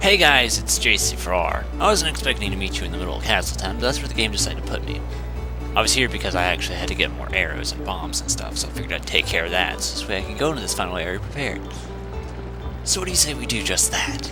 Hey guys, it's JC4R. I wasn't expecting to meet you in the middle of Castletown, but that's where the game decided to put me. I was here because I actually had to get more arrows and bombs and stuff, so I figured I'd take care of that, so this way I can go into this final area prepared. So what do you say we do just that?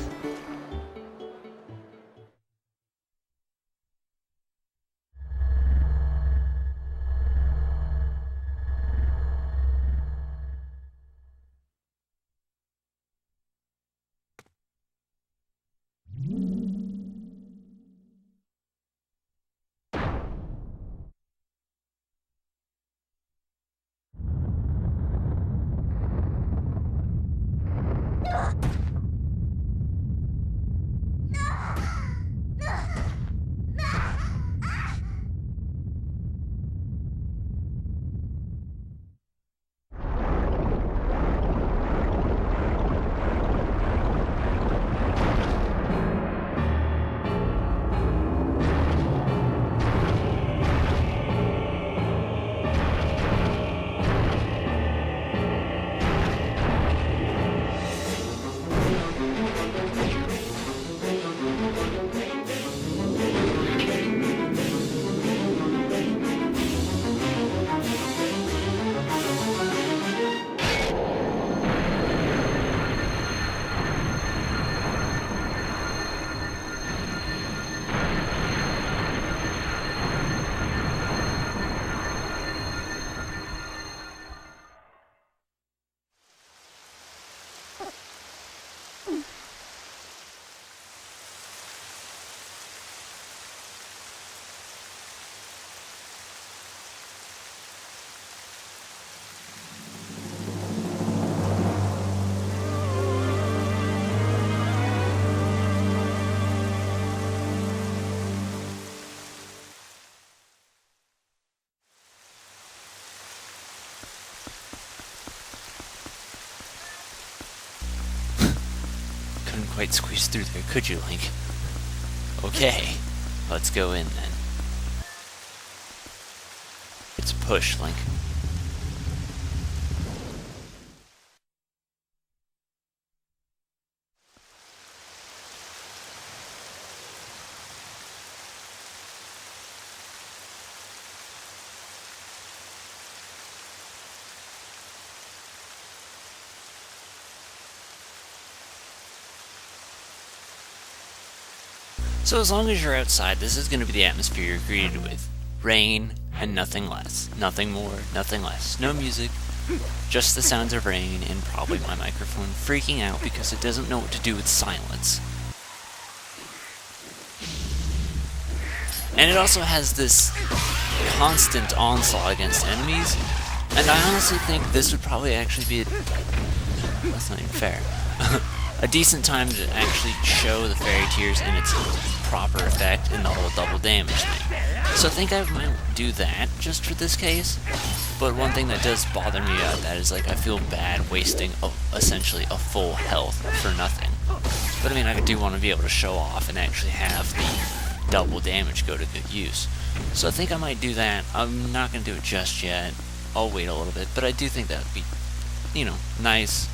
Couldn't quite squeeze through there, could you, Link? Okay, let's go in then. It's a push, Link. So as long as you're outside, this is going to be the atmosphere you're greeted with. Rain and nothing less. Nothing more, nothing less. No music, just the sounds of rain and probably my microphone freaking out because it doesn't know what to do with silence. And it also has this constant onslaught against enemies, and I honestly think this would probably actually be that's not even fair. A decent time to actually show the fairy tears in its proper effect in the whole double damage thing. So I think I might do that just for this case. But one thing that does bother me about that is, like, I feel bad wasting essentially a full health for nothing. But I mean, I do want to be able to show off and actually have the double damage go to good use. So I think I might do that. I'm not going to do it just yet. I'll wait a little bit, but I do think that would be, you know, nice.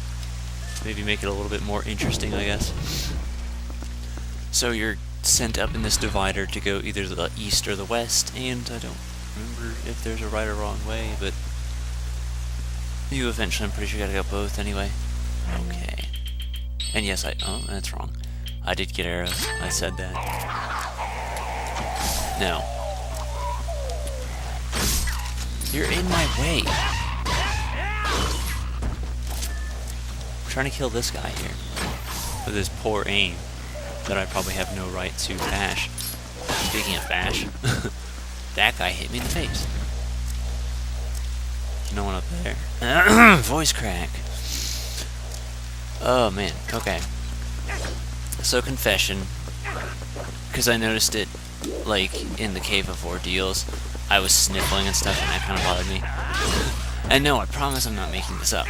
Maybe make it a little bit more interesting, I guess. So you're sent up in this divider to go either the east or the west, and I don't remember if there's a right or wrong way, but you eventually, I'm pretty sure you gotta go both anyway. Okay. And yes, oh, that's wrong. I did get arrows. I said that. No. You're in my way. I'm trying to kill this guy here with his poor aim that I probably have no right to bash. Speaking of bash, that guy hit me in the face. No one up there. Voice crack. Oh man, okay. So confession, because I noticed it, like, in the Cave of Ordeals, I was sniffling and stuff, and that kind of bothered me. And no, I promise I'm not making this up,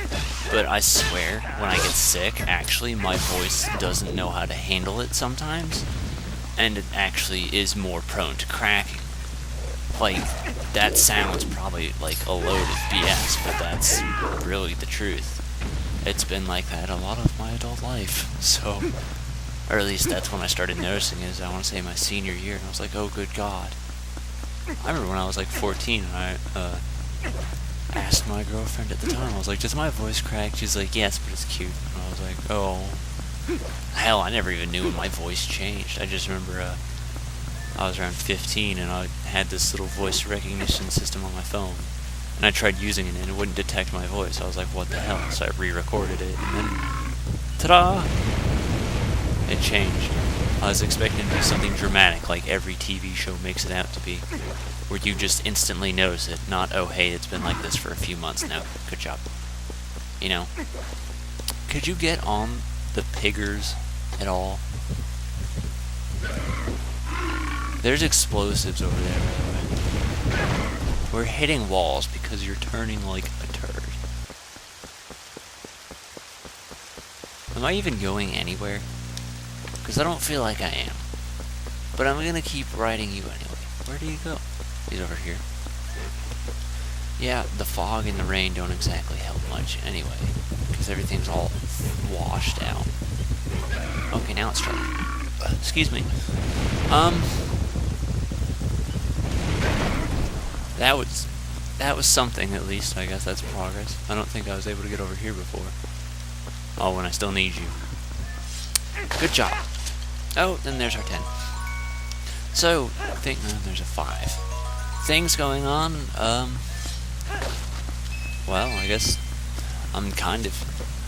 but I swear, when I get sick, actually, my voice doesn't know how to handle it sometimes, and it actually is more prone to cracking. Like, that sounds probably like a load of BS, but that's really the truth. It's been like that a lot of my adult life, so Or at least that's when I started noticing it, is I want to say my senior year, and I was like, oh good god. I remember when I was like 14 and I asked my girlfriend at the time, I was like, does my voice crack? She's like, yes, but it's cute. And I was like, oh. Hell, I never even knew when my voice changed. I just remember I was around 15 and I had this little voice recognition system on my phone. And I tried using it and it wouldn't detect my voice. I was like, what the hell? So I re-recorded it and then, ta-da! It changed. I was expecting to be something dramatic, like every TV show makes it out to be, where you just instantly notice it, not, oh hey, it's been like this for a few months now, good job. You know? Could you get on the piggers at all? There's explosives over there, by the way. We're hitting walls because you're turning like a turd. Am I even going anywhere? Because I don't feel like I am. But I'm gonna keep riding you anyway. Where do you go? He's over here. Yeah, the fog and the rain don't exactly help much anyway. Because everything's all washed out. Okay, now it's starting. Excuse me. That was something, at least. I guess that's progress. I don't think I was able to get over here before. Oh, and I still need you. Good job. Oh, then there's our 10. So, there's a 5. Things going on, well, I guess I'm kind of,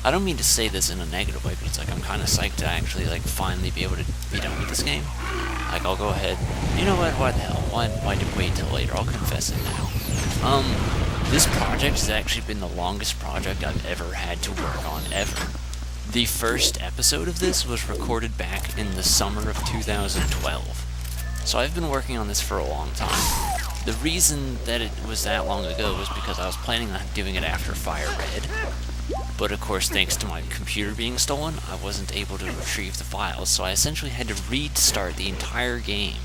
I don't mean to say this in a negative way, but it's like I'm kind of psyched to actually, like, finally be able to be done with this game. Like, I'll go ahead, you know what the hell, why wait till later, I'll confess it now. This project has actually been the longest project I've ever had to work on, ever. The first episode of this was recorded back in the summer of 2012. So I've been working on this for a long time. The reason that it was that long ago was because I was planning on doing it after Fire Red. But of course, thanks to my computer being stolen, I wasn't able to retrieve the files, so I essentially had to restart the entire game,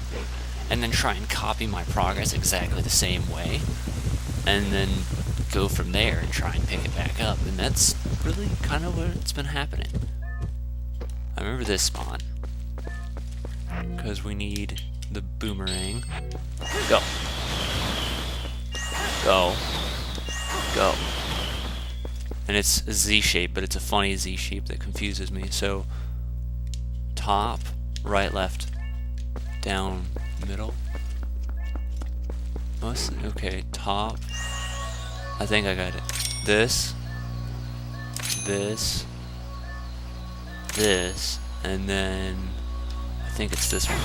and then try and copy my progress exactly the same way, and then go from there and try and pick it back up, and that's really kind of what's been happening. I remember this spawn, because we need the boomerang. Go. Go. Go. And it's a Z shape, but it's a funny Z shape that confuses me. So, top, right, left, down, middle. Okay, top. I think I got it. This, and then I think it's this one.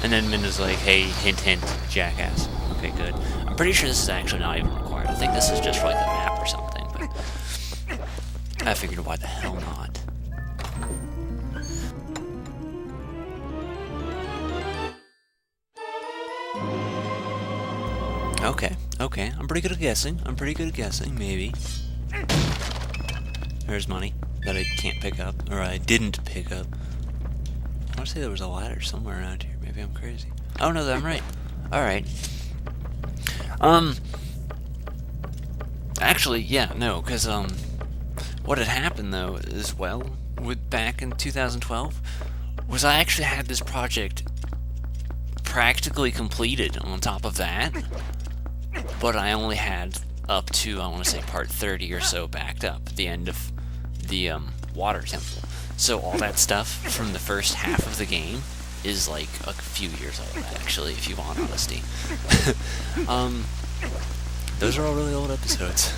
And then Minda's like, hey, hint, hint, jackass. Okay, good. I'm pretty sure this is actually not even required. I think this is just for like the map or something, but I figured why the hell not. Okay, I'm pretty good at guessing, maybe. There's money that I can't pick up, or I didn't pick up. I want to say there was a ladder somewhere around here. Maybe I'm crazy. I don't know that I'm right. Alright. Actually, yeah, no, because, what had happened, though, as well, back in 2012, was I actually had this project practically completed on top of that, but I only had up to, I want to say, part 30 or so backed up, the end of the, water temple. So all that stuff from the first half of the game is like a few years old, actually, if you want honesty. Those are all really old episodes.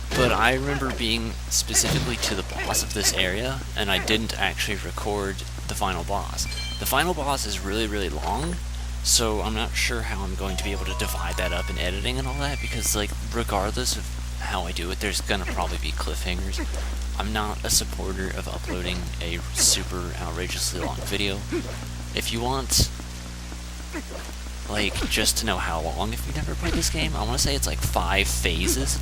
But I remember being specifically to the boss of this area, and I didn't actually record the final boss. The final boss is really, really long, so I'm not sure how I'm going to be able to divide that up in editing and all that, because, like, regardless of how I do it, there's gonna probably be cliffhangers. I'm not a supporter of uploading a super outrageously long video. If you want, like, just to know how long, if you've never played this game, I want to say it's like 5 phases.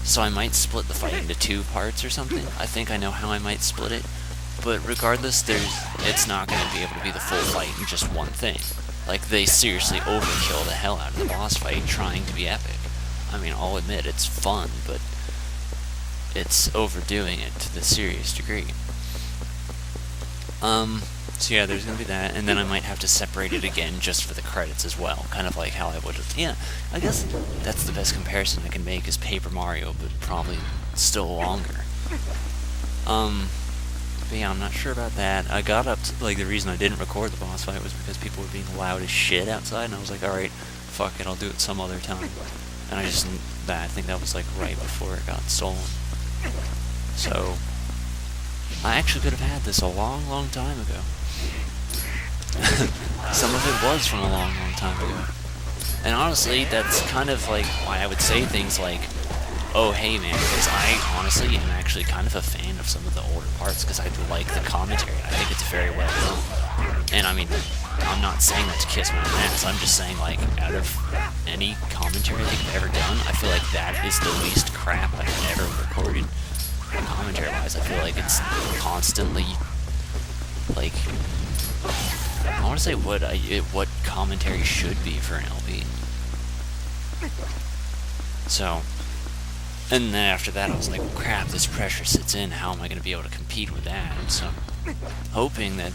So I might split the fight into 2 parts or something. I think I know how I might split it. But regardless, it's not going to be able to be the full fight in just one thing. Like, they seriously overkill the hell out of the boss fight trying to be epic. I mean, I'll admit, it's fun, but it's overdoing it to the serious degree. So yeah, there's gonna be that, and then I might have to separate it again just for the credits as well, kind of like how I would. Yeah, I guess that's the best comparison I can make is Paper Mario, but probably still longer. But yeah, I'm not sure about that. I got up to, like, the reason I didn't record the boss fight was because people were being loud as shit outside, and I was like, alright, fuck it, I'll do it some other time. And I think that was like right before it got stolen. So, I actually could have had this a long, long time ago. Some of it was from a long, long time ago. And honestly, that's kind of like why I would say things like, oh hey man, because I honestly am actually kind of a fan of some of the older parts because I like the commentary. I think it's very well done. And I mean, I'm not saying that to kiss my ass, I'm just saying, like, out of any commentary they've ever done, I feel like that is the least crap I've ever recorded. Commentary-wise, I feel like it's constantly, like, I want to say what commentary should be for an LP. So, and then after that I was like, well, crap, this pressure sits in, how am I going to be able to compete with that? And so, hoping that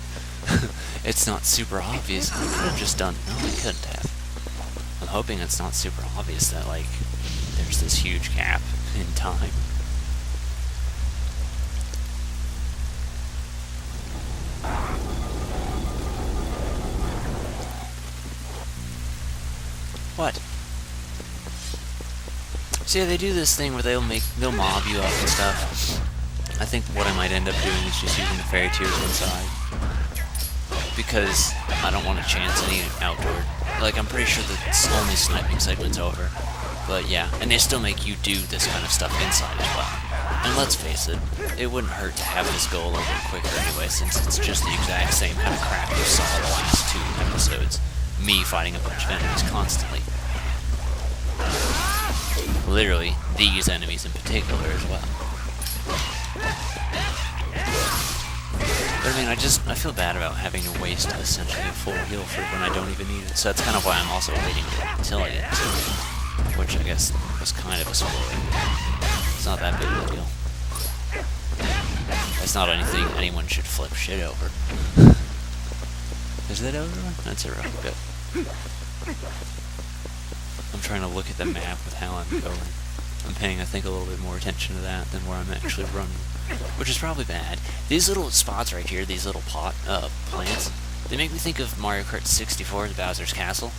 it's not super obvious. I could have just done, no, I couldn't have. I'm hoping it's not super obvious that, like, there's this huge gap in time. What? So yeah, they do this thing where they'll mob you up and stuff. I think what I might end up doing is just using the fairy tears inside. Because I don't want to chance any outdoor. Like, I'm pretty sure the only sniping segment's over. But yeah, and they still make you do this kind of stuff inside as well. And let's face it, it wouldn't hurt to have this go a little bit quicker anyway, since it's just the exact same kind of crap you saw the last 2 episodes. Me fighting a bunch of enemies constantly. Literally, these enemies in particular as well. But I mean, I feel bad about having to waste essentially a full heal for when I don't even need it. So that's kind of why I'm also waiting until I get to it. Which I guess was kind of a spoiler. It's not that big of a deal. It's not anything anyone should flip shit over. Is that over? That's a rough bit. I'm trying to look at the map with how I'm going. I'm paying, I think, a little bit more attention to that than where I'm actually running. Which is probably bad. These little spots right here, these little plants, they make me think of Mario Kart 64 and Bowser's Castle.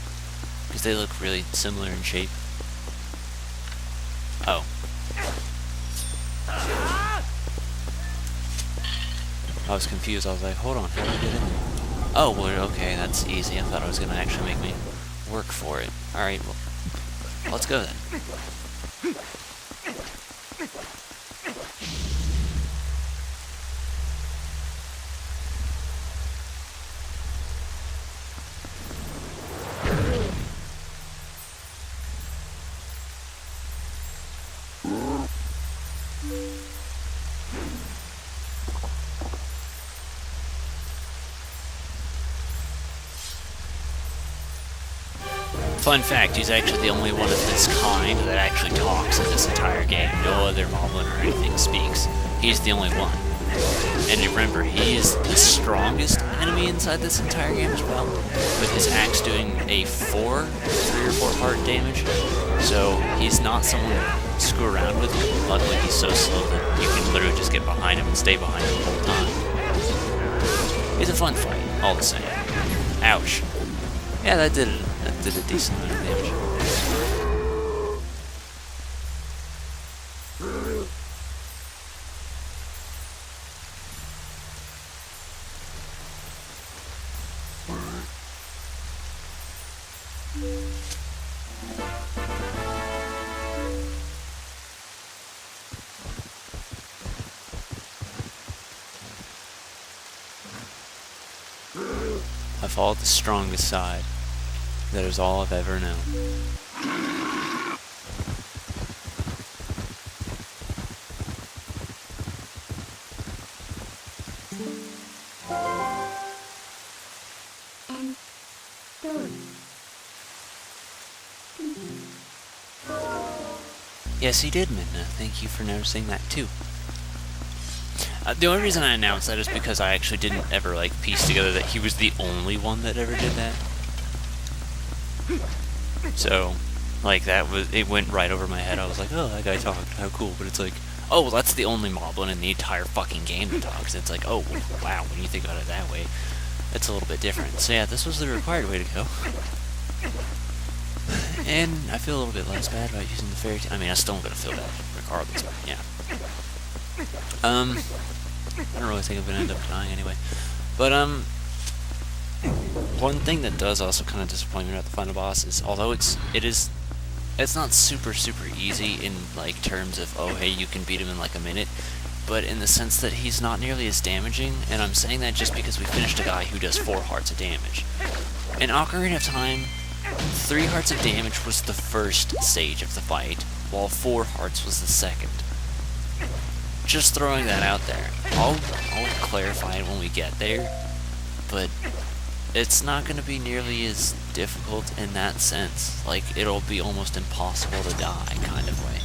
Because they look really similar in shape. Oh. I was confused. I was like, hold on, how do I get in there? Oh, well, okay, that's easy. I thought it was going to actually make me work for it. Alright, well, let's go then. Fun fact, he's actually the only one of his kind that actually talks in this entire game. No other moblin or anything speaks. He's the only one. And remember, he is the strongest enemy inside this entire game as well, with his axe doing a 3 or 4 part damage. So he's not someone to screw around with. Luckily, he's so slow that you can literally just get behind him and stay behind him the whole time. It's a fun fight, all the same. Ouch. Yeah, that did a decent amount of damage. I followed the strongest side. That is all I've ever known. Yes, he did, Midna. Thank you for noticing that, too. The only reason I announced that is because I actually didn't ever, like, piece together that he was the only one that ever did that. So, like, it went right over my head. I was like, oh, that guy talked, how cool. But it's like, oh, well, that's the only moblin in the entire fucking game that talks. It's like, oh, wow, when you think about it that way, it's a little bit different. So yeah, this was the required way to go. And I feel a little bit less bad about using the fairy I mean, I still am gonna feel bad regardless, but yeah. I don't really think I'm gonna end up dying anyway. But one thing that does also kind of disappoint me about the final boss is, although it's not super easy in, like, terms of, oh hey, you can beat him in like a minute, but in the sense that he's not nearly as damaging, and I'm saying that just because we finished a guy who does 4 hearts of damage. In Ocarina of Time, 3 hearts of damage was the first stage of the fight, while 4 hearts was the second. Just throwing that out there. I'll clarify it when we get there, but it's not going to be nearly as difficult in that sense. Like, it'll be almost impossible to die kind of way.